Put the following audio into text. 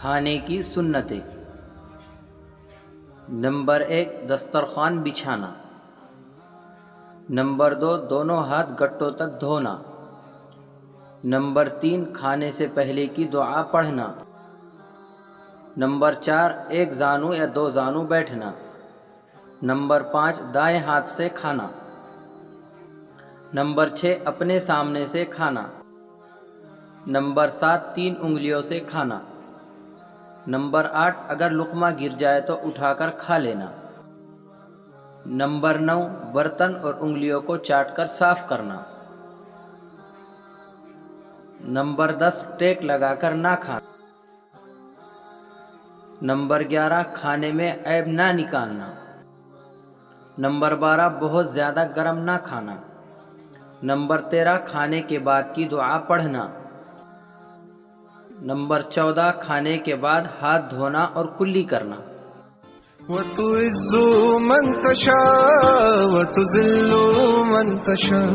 کھانے کی سنتیں۔ نمبر 1 دسترخوان بچھانا۔ نمبر 2 دونوں ہاتھ گٹوں تک دھونا۔ نمبر 3 کھانے سے پہلے کی دعا پڑھنا۔ نمبر 4 ایک زانو یا 2 زانو بیٹھنا۔ نمبر 5 دائیں ہاتھ سے کھانا۔ نمبر 6 اپنے سامنے سے کھانا۔ نمبر 7 3 انگلیوں سے کھانا۔ نمبر 8 اگر لقمہ گر جائے تو اٹھا کر کھا لینا۔ نمبر 9 برتن اور انگلیوں کو چاٹ کر صاف کرنا۔ نمبر 10 ٹیک لگا کر نہ کھانا۔ نمبر 11 کھانے میں عیب نہ نکالنا۔ نمبر 12 بہت زیادہ گرم نہ کھانا۔ نمبر 13 کھانے کے بعد کی دعا پڑھنا۔ نمبر 14 کھانے کے بعد ہاتھ دھونا اور کلی کرنا۔ وَتُعِزُّ مَن تَشَاءُ وَتُذِلُّ مَن تَشَاءُ